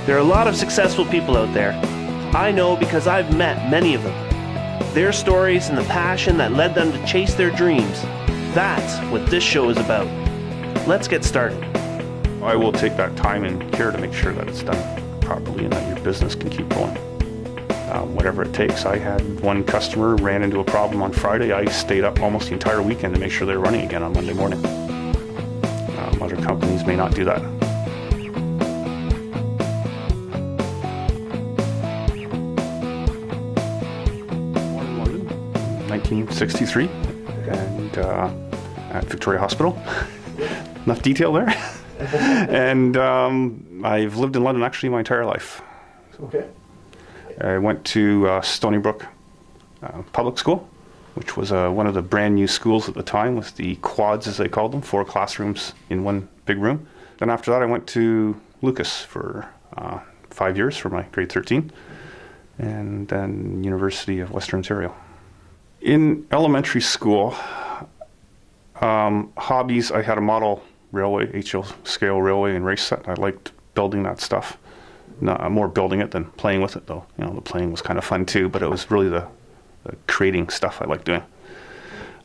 There are a lot of successful people out there. I know because I've met many of them. Their stories and the passion that led them to chase their dreams. That's what this show is about. Let's get started. I will take that time and care to make sure that it's done properly and that your business can keep going. Whatever it takes. I had one customer ran into a problem on Friday. I stayed up almost the entire weekend to make sure they were running again on Monday morning. Other companies may not do that. Born in London, 1963, and at Victoria Hospital. Enough detail there. And I've lived in London actually my entire life. Okay. I went to Stony Brook Public School, which was one of the brand new schools at the time, with the quads, as they called them, 4 classrooms in one big room. Then after that, I went to Lucas for 5 years for my grade 13, and then University of Western Ontario. In elementary school, hobbies, I had a model railway, HL scale railway and race set. I liked building that stuff. More building it than playing with it, though. You know, the playing was kind of fun too, but it was really the creating stuff I liked doing.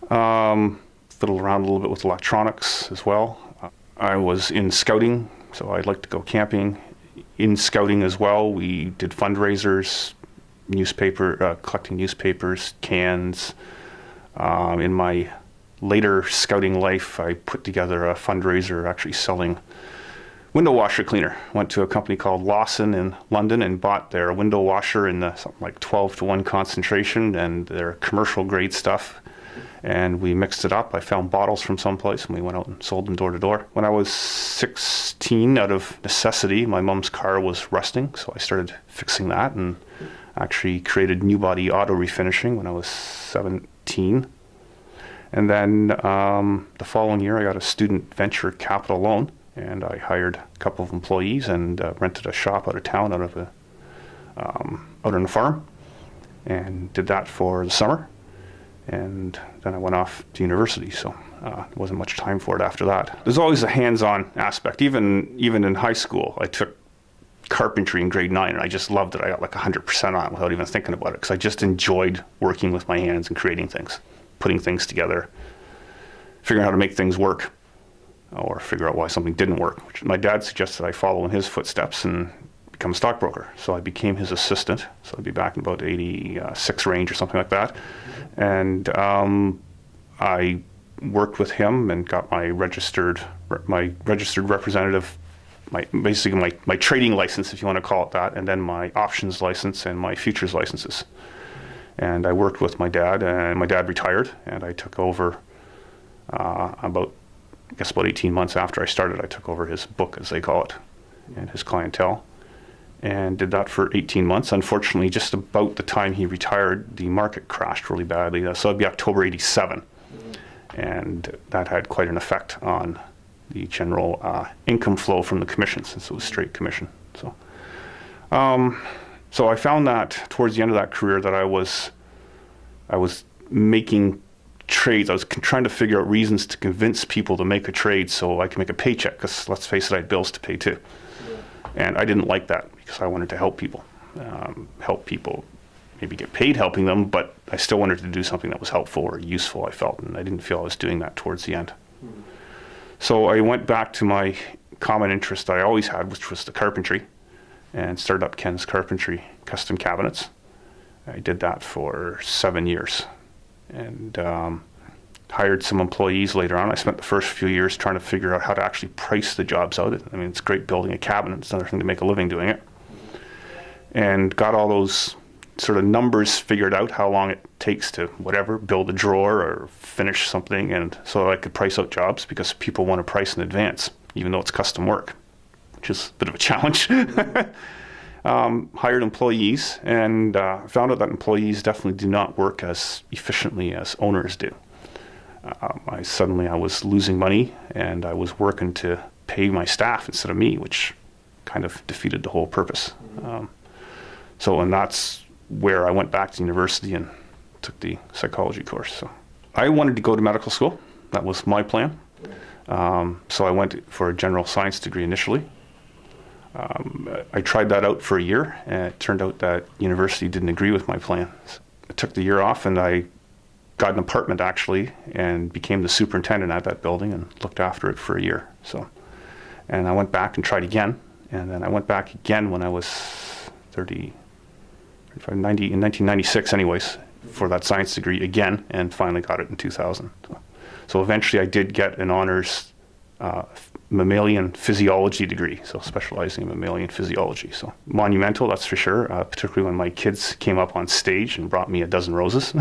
Fiddled around a little bit with electronics as well. I was in scouting, so I'd like to go camping. In scouting as well, we did fundraisers, collecting newspapers, cans. In my later scouting life, I put together a fundraiser actually selling window washer cleaner. Went to a company called Lawson in London and bought their window washer in something like 12-to-1 concentration and their commercial grade stuff. And we mixed it up. I found bottles from someplace and we went out and sold them door to door. When I was 16, out of necessity, my mom's car was rusting, so I started fixing that and actually created new body auto refinishing when I was 17. And then the following year I got a student venture capital loan, and I hired a couple of employees and rented a shop out of town, out on a farm, and did that for the summer. And then I went off to university, so there wasn't much time for it after that. There's always a hands-on aspect. Even in high school, I took carpentry in grade 9, and I just loved it. I got like 100% on it without even thinking about it, because I just enjoyed working with my hands and creating things, putting things together, figuring out how to make things work, or figure out why something didn't work. Which my dad suggested I follow in his footsteps and become a stockbroker. So I became his assistant. So I'd be back in about 86 range or something like that. And I worked with him and got my registered representative, my trading license, if you want to call it that, and then my options license and my futures licenses. And I worked with my dad, and my dad retired, and I took over about 18 months after I started. I took over his book, as they call it, and his clientele, and did that for 18 months. Unfortunately, just about the time he retired, the market crashed really badly. So it'd be October 87. And that had quite an effect on the general income flow from the commission, since it was straight commission. So I found that towards the end of that career that I was making trades. I was trying to figure out reasons to convince people to make a trade so I could make a paycheck, because let's face it, I had bills to pay too. Yeah. And I didn't like that, because I wanted to help people maybe get paid helping them, but I still wanted to do something that was helpful or useful, I felt, and I didn't feel I was doing that towards the end. So I went back to my common interest I always had, which was the carpentry, and started up Ken's Carpentry Custom Cabinets. I did that for 7 years. And hired some employees later on. I spent the first few years trying to figure out how to actually price the jobs out. I mean, it's great building a cabinet. It's another thing to make a living doing it. And got all those sort of numbers figured out, how long it takes to build a drawer or finish something, and so I could price out jobs, because people want to price in advance, even though it's custom work, which is a bit of a challenge. Hired employees, and found out that employees definitely do not work as efficiently as owners do. I was losing money, and I was working to pay my staff instead of me, which kind of defeated the whole purpose. And that's where I went back to university and took the psychology course. So I wanted to go to medical school. That was my plan. So I went for a general science degree initially. I tried that out for a year, and it turned out that university didn't agree with my plans. I took the year off, and I got an apartment, actually, and became the superintendent at that building and looked after it for a year. And I went back and tried again, and then I went back again when I was 30, 35, 90, in 1996 anyways, for that science degree again, and finally got it in 2000. So eventually I did get an honors mammalian physiology degree, so specializing in mammalian physiology. So monumental, that's for sure, particularly when my kids came up on stage and brought me a dozen roses. So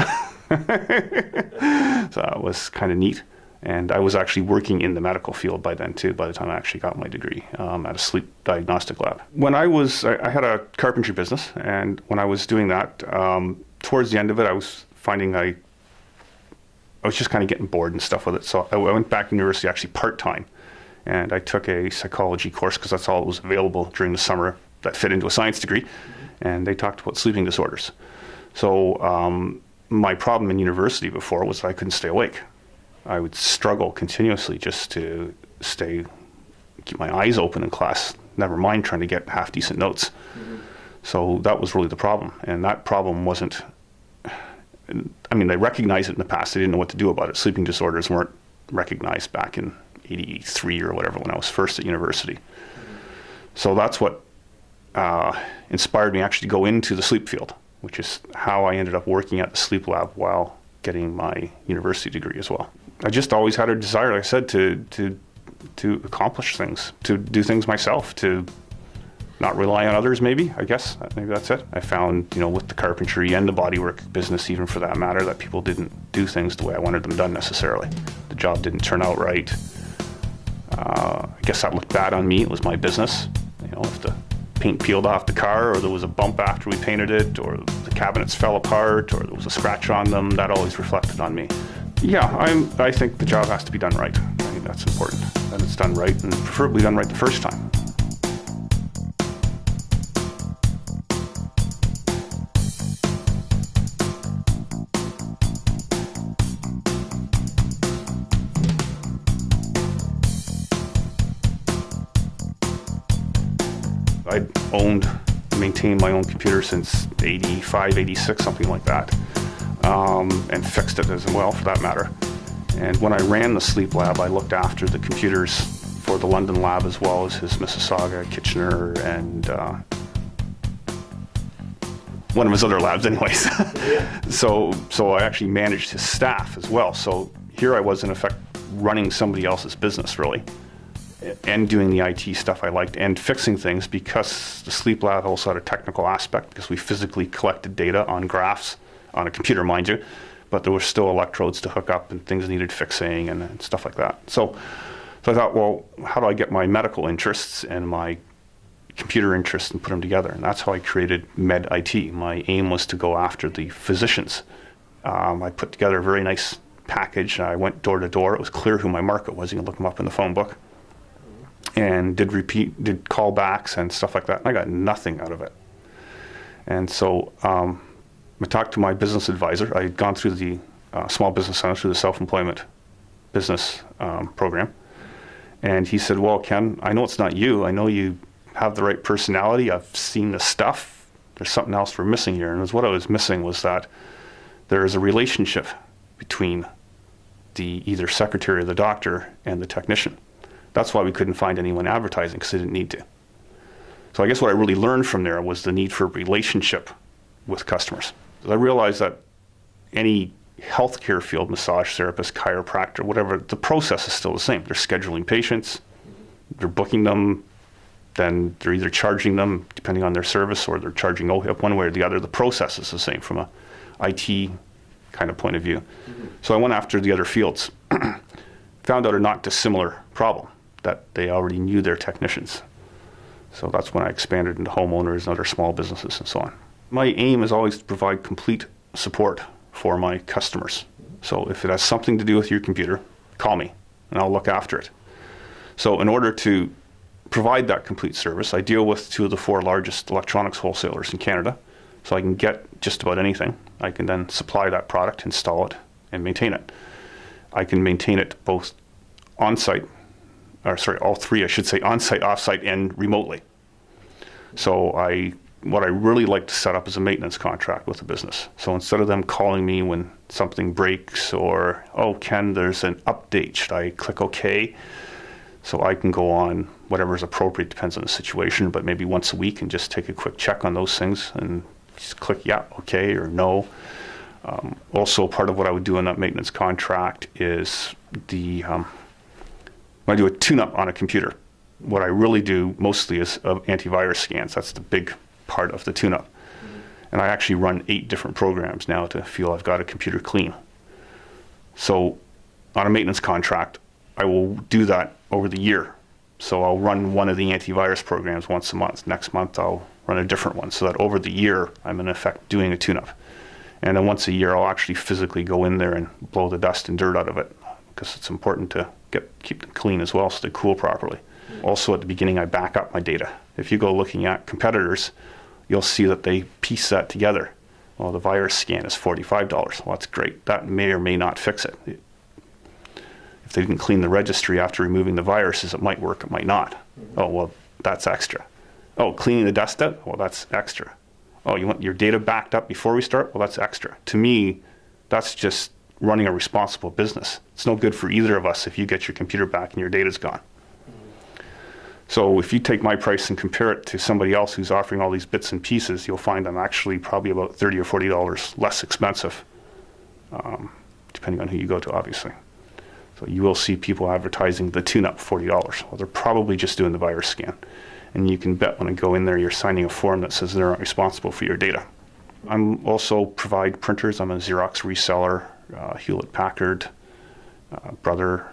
that was kind of neat. And I was actually working in the medical field by then too, by the time I actually got my degree, at a sleep diagnostic lab. When I had a carpentry business, and when I was doing that, towards the end of it, I was finding I was just kind of getting bored and stuff with it. So I went back to university actually part-time, and I took a psychology course because that's all that was available during the summer that fit into a science degree, and they talked about sleeping disorders. So my problem in university before was I couldn't stay awake. I would struggle continuously just to keep my eyes open in class, never mind trying to get half-decent notes. So that was really the problem, and that problem wasn't, I mean, they recognized it in the past, they didn't know what to do about it. Sleeping disorders weren't recognized back in 83 or whatever when I was first at university. So that's what inspired me actually to go into the sleep field, which is how I ended up working at the sleep lab while getting my university degree as well. I just always had a desire, like I said, to accomplish things, to do things myself, to not rely on others, maybe, I guess. Maybe that's it. I found, with the carpentry and the bodywork business, even for that matter, that people didn't do things the way I wanted them done necessarily. The job didn't turn out right. I guess that looked bad on me. It was my business. If the paint peeled off the car, or there was a bump after we painted it, or the cabinets fell apart, or there was a scratch on them, that always reflected on me. Yeah, I think the job has to be done right. I think that's important, that it's done right, and preferably done right the first time. I'd owned, maintained my own computer since 85, 86, something like that, and fixed it as well, for that matter. And when I ran the sleep lab, I looked after the computers for the London lab as well as his Mississauga, Kitchener, and one of his other labs anyways. So I actually managed his staff as well. So here I was, in effect, running somebody else's business, really, and doing the IT stuff I liked, and fixing things, because the sleep lab also had a technical aspect, because we physically collected data on graphs, on a computer, mind you, but there were still electrodes to hook up and things needed fixing and stuff like that. So I thought, well, how do I get my medical interests and my computer interests and put them together? And that's how I created Med IT. My aim was to go after the physicians. I put together a very nice package. I went door to door. It was clear who my market was. You can look them up in the phone book. And did callbacks and stuff like that. And I got nothing out of it. And so I talked to my business advisor. I had gone through the Small Business Center, through the self-employment business program. And he said, well, Ken, I know it's not you. I know you have the right personality. I've seen the stuff. There's something else we're missing here. And what I was missing was that there is a relationship between the either secretary or the doctor and the technician. That's why we couldn't find anyone advertising, because they didn't need to. So I guess what I really learned from there was the need for a relationship with customers. I realized that any healthcare field, massage therapist, chiropractor, whatever, the process is still the same. They're scheduling patients, they're booking them, then they're either charging them depending on their service, or they're charging OHIP one way or the other. The process is the same from a IT kind of point of view. So I went after the other fields, found out a not dissimilar problem, that they already knew their technicians. So that's when I expanded into homeowners and other small businesses and so on. My aim is always to provide complete support for my customers. So if it has something to do with your computer, call me and I'll look after it. So in order to provide that complete service, I deal with 2 of the 4 largest electronics wholesalers in Canada. So I can get just about anything. I can then supply that product, install it, and maintain it. I can maintain it both on-site, all 3, I should say, on-site, off-site, and remotely. So what I really like to set up is a maintenance contract with the business. So instead of them calling me when something breaks or, oh, Ken, there's an update, should I click OK? So I can go on whatever is appropriate, depends on the situation, but maybe once a week and just take a quick check on those things and just click yeah, okay, or no. Also, part of what I would do in that maintenance contract is when I do a tune-up on a computer, what I really do mostly is antivirus scans. That's the big part of the tune-up. And I actually run 8 different programs now to feel I've got a computer clean. So on a maintenance contract, I will do that over the year. So I'll run one of the antivirus programs once a month. Next month I'll run a different one, so that over the year I'm in effect doing a tune-up. And then once a year I'll actually physically go in there and blow the dust and dirt out of it, because it's important to keep them clean as well so they cool properly. Also at the beginning I back up my data. If you go looking at competitors, you'll see that they piece that together. Well, the virus scan is $45. Well, that's great. That may or may not fix it. If they didn't clean the registry after removing the viruses, it might work, it might not. Oh, well, that's extra. Oh, cleaning the dust out? Well, that's extra. Oh, you want your data backed up before we start? Well, that's extra. To me, that's just running a responsible business. It's no good for either of us if you get your computer back and your data's gone. So if you take my price and compare it to somebody else who's offering all these bits and pieces, you'll find I'm actually probably about $30 or $40 less expensive, depending on who you go to, obviously. So you will see people advertising the tune-up $40. Well, they're probably just doing the virus scan. And you can bet when I go in there, you're signing a form that says they're not responsible for your data. I'm also provide printers. I'm a Xerox reseller, Hewlett-Packard, Brother.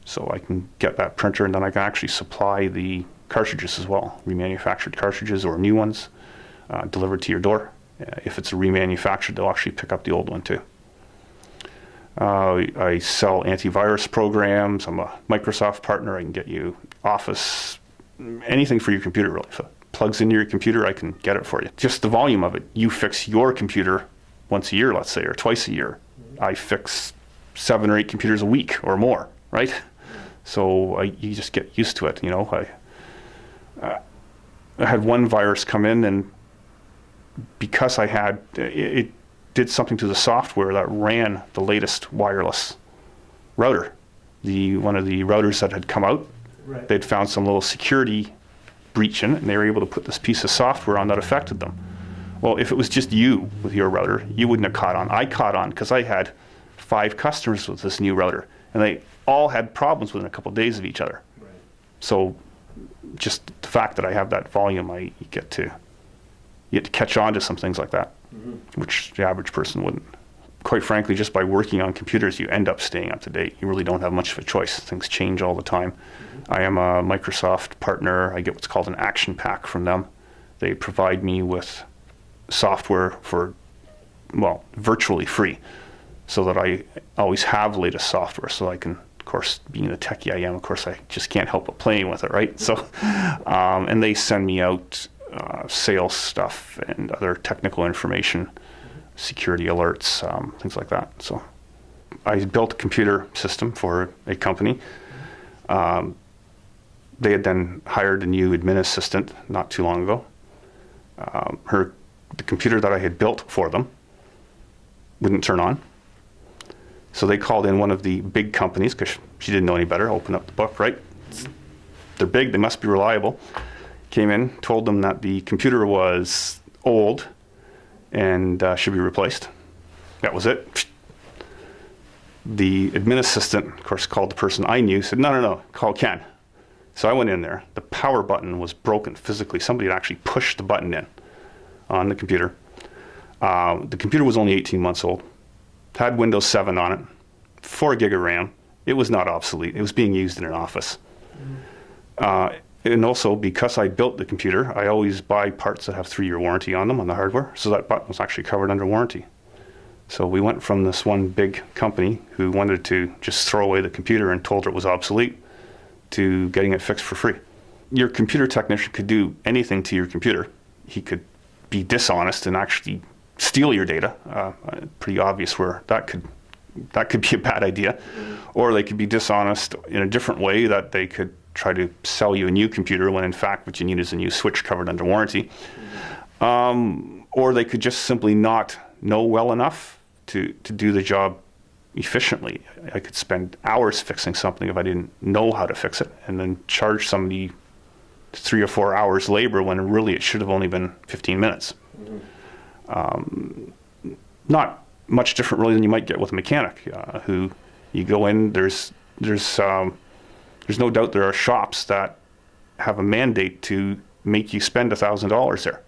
So I can get that printer, and then I can actually supply the cartridges as well, remanufactured cartridges or new ones delivered to your door. If it's a remanufactured, they'll actually pick up the old one too. I sell antivirus programs. I'm a Microsoft partner. I can get you Office, anything for your computer really. If it plugs into your computer, I can get it for you. Just the volume of it. You fix your computer once a year, let's say, or twice a year. I fix 7 or 8 computers a week or more, right? So you just get used to it, you know. I had one virus come in, and because I had it did something to the software that ran the latest wireless router. One of the routers that had come out, right. They'd found some little security breach in it, and they were able to put this piece of software on that affected them. Well, if it was just you with your router, you wouldn't have caught on. I caught on because I had 5 customers with this new router, and they all had problems within a couple of days of each other. Right. So just the fact that I have that volume, you get to catch on to some things like that, which the average person wouldn't. Quite frankly, just by working on computers, you end up staying up to date. You really don't have much of a choice. Things change all the time. I am a Microsoft partner. I get what's called an action pack from them. They provide me with software for, well, virtually free, so that I always have latest software, so I can, of course, being the techie I am, of course, I just can't help but playing with it, right? So, and they send me out sales stuff and other technical information, security alerts, things like that. So I built a computer system for a company. They had then hired a new admin assistant not too long ago. The computer that I had built for them wouldn't turn on. So they called in one of the big companies, because she didn't know any better, opened up the book, right? They're big, they must be reliable. Came in, told them that the computer was old and should be replaced. That was it. The admin assistant, of course, called the person I knew, said, no, call Ken. So I went in there. The power button was broken physically. Somebody had actually pushed the button in on the computer. The computer was only 18 months old. Had Windows 7 on it, 4 gig of RAM. It was not obsolete. It was being used in an office. And also, because I built the computer, I always buy parts that have 3-year warranty on them, on the hardware, so that button was actually covered under warranty. So we went from this one big company who wanted to just throw away the computer and told her it was obsolete, to getting it fixed for free. Your computer technician could do anything to your computer. He could be dishonest and actually steal your data. Pretty obvious where that could be a bad idea. Or they could be dishonest in a different way, that they could try to sell you a new computer when in fact what you need is a new switch covered under warranty. Or they could just simply not know well enough to do the job efficiently. I could spend hours fixing something if I didn't know how to fix it, and then charge somebody 3 or 4 hours labor when really it should have only been 15 minutes. Not much different really than you might get with a mechanic who you go in, there's no doubt there are shops that have a mandate to make you spend $1,000 there.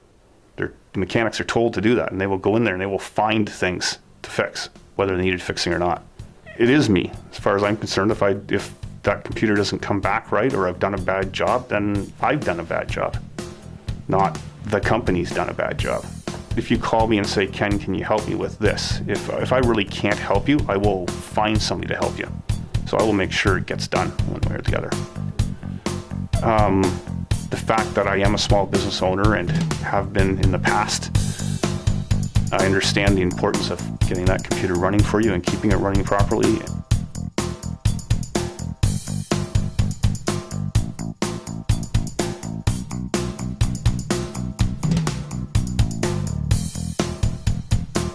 The mechanics are told to do that, and they will go in there and they will find things to fix, whether they needed fixing or not. It is me, as far as I'm concerned. If that computer doesn't come back right, or I've done a bad job, then I've done a bad job, not the company's done a bad job. If you call me and say, Ken, can you help me with this? If I really can't help you, I will find somebody to help you. So I will make sure it gets done one way or the other. The fact that I am a small business owner and have been in the past, I understand the importance of getting that computer running for you and keeping it running properly.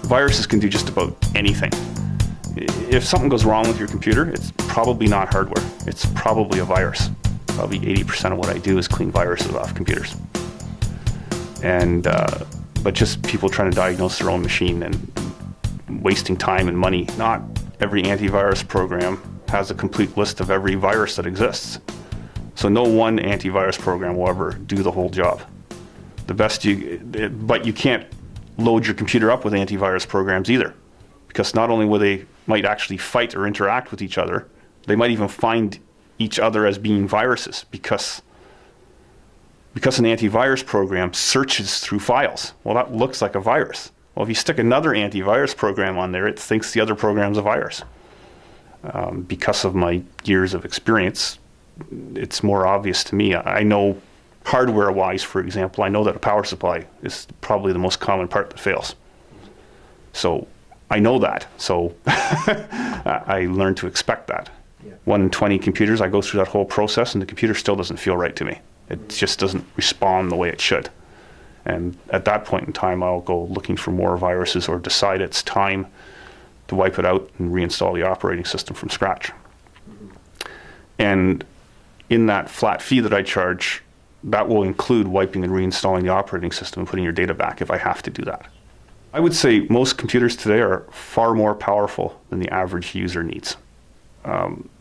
Viruses can do just about anything. If something goes wrong with your computer, it's probably not hardware. It's probably a virus. Probably 80% of what I do is clean viruses off computers. And but just people trying to diagnose their own machine and wasting time and money. Not every antivirus program has a complete list of every virus that exists. So no one antivirus program will ever do the whole job. But you can't load your computer up with antivirus programs either, because not only will they might actually fight or interact with each other, they might even find each other as being viruses, because an antivirus program searches through files. Well, that looks like a virus. Well, if you stick another antivirus program on there, it thinks the other program's a virus. Because of my years of experience, it's more obvious to me. I know hardware-wise, for example, I know that a power supply is probably the most common part that fails. So I know that, so I learned to expect that. Yeah. 1 in 20 computers, I go through that whole process and the computer still doesn't feel right to me. It just doesn't respond the way it should. And at that point in time, I'll go looking for more viruses or decide it's time to wipe it out and reinstall the operating system from scratch. And in that flat fee that I charge, that will include wiping and reinstalling the operating system and putting your data back if I have to do that. I would say most computers today are far more powerful than the average user needs.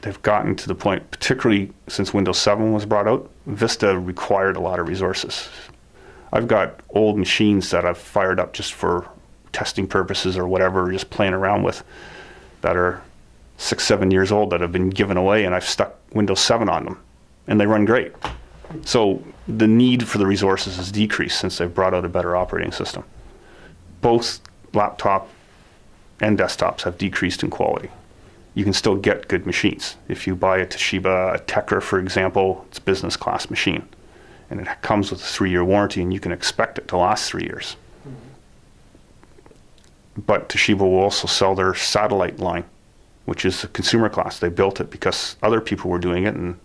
They've gotten to the point, particularly since Windows 7 was brought out, Vista required a lot of resources. I've got old machines that I've fired up just for testing purposes or whatever, just playing around with, that are 6, 7 years old that have been given away, and I've stuck Windows 7 on them, and they run great. So the need for the resources has decreased since they've brought out a better operating system. Both laptop and desktops have decreased in quality. You can still get good machines. If you buy a Toshiba, a Tecra, for example, it's a business class machine. And it comes with a 3-year warranty, and you can expect it to last 3 years. But Toshiba will also sell their satellite line, which is a consumer class. They built it because other people were doing it and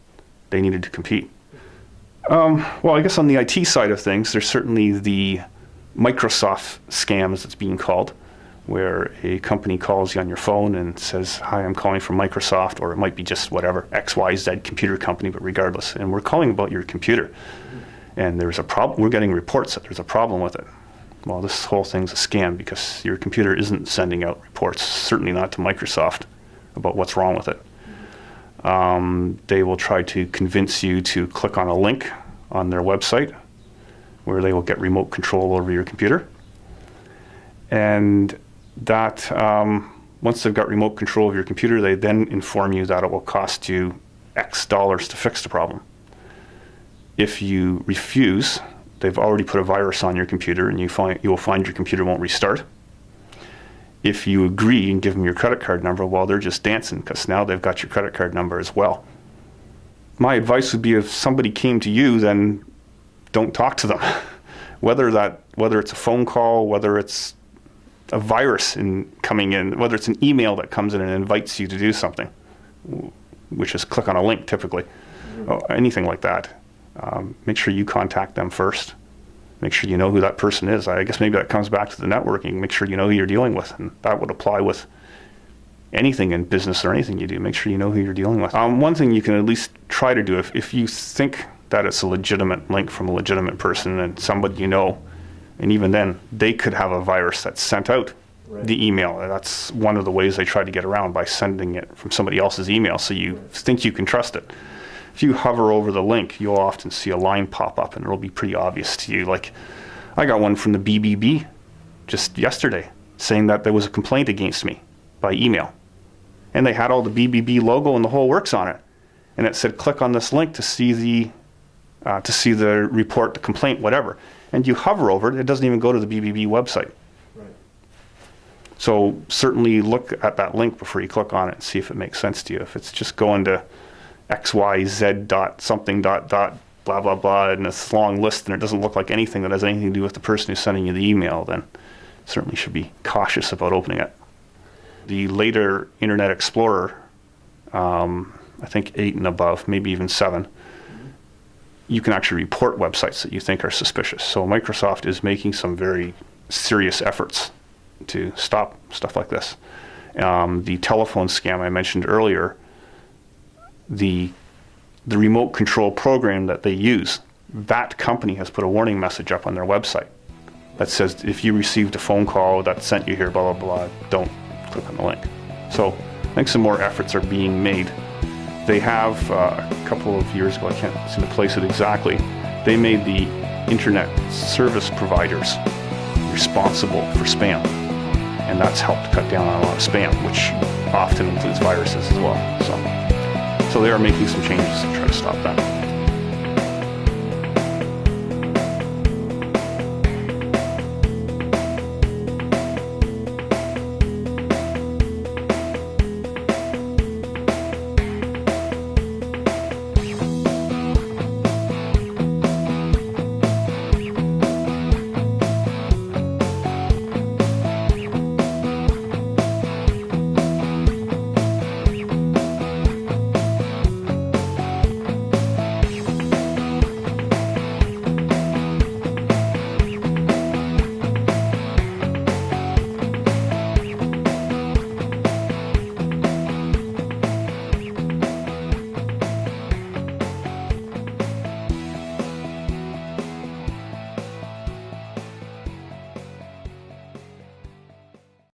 they needed to compete. Well, I guess on the IT side of things, there's certainly the Microsoft scam, as it's being called, where a company calls you on your phone and says, hi, I'm calling from Microsoft, or it might be just whatever, XYZ computer company, but regardless, and we're calling about your computer. And there's a problem, we're getting reports that there's a problem with it. Well, this whole thing's a scam because your computer isn't sending out reports, certainly not to Microsoft, about what's wrong with it. They will try to convince you to click on a link on their website where they will get remote control over your computer. And that, once they've got remote control of your computer, they then inform you that it will cost you X dollars to fix the problem. If you refuse, they've already put a virus on your computer, and you will find your computer won't restart. If you agree and give them your credit card number, well, they're just dancing because now they've got your credit card number as well. My advice would be, if somebody came to you, then don't talk to them. Whether it's a phone call, whether it's a virus coming in, whether it's an email that comes in and invites you to do something, which is click on a link typically. anything like that, make sure you contact them first. Make sure you know who that person is. I guess maybe that comes back to the networking. Make sure you know who you're dealing with, and that would apply with anything in business or anything you do. Make sure you know who you're dealing with. One thing you can at least try to do, if you think that it's a legitimate link from a legitimate person and somebody you know, and even then, they could have a virus that's sent out the email. That's one of the ways they try to get around, by sending it from somebody else's email, so you think you can trust it. If you hover over the link, you'll often see a line pop up, and it'll be pretty obvious to you. Like, I got one from the BBB just yesterday saying that there was a complaint against me by email. And they had all the BBB logo and the whole works on it. And it said, click on this link to see the report, the complaint, whatever. And you hover over it, it doesn't even go to the BBB website. Right. So certainly look at that link before you click on it and see if it makes sense to you. If it's just going to XYZ dot something dot dot blah blah blah and this long list, and it doesn't look like anything that has anything to do with the person who's sending you the email, then certainly should be cautious about opening it. The later Internet Explorer, I think 8 and above, maybe even 7, you can actually report websites that you think are suspicious. So Microsoft is making some very serious efforts to stop stuff like this. The telephone scam I mentioned earlier, the remote control program that they use, that company has put a warning message up on their website that says, if you received a phone call that sent you here, blah, blah, blah, don't click on the link. So I think some more efforts are being made. They have, a couple of years ago, I can't seem to place it exactly, they made the internet service providers responsible for spam. And that's helped cut down on a lot of spam, which often includes viruses as well. So they are making some changes to try to stop that.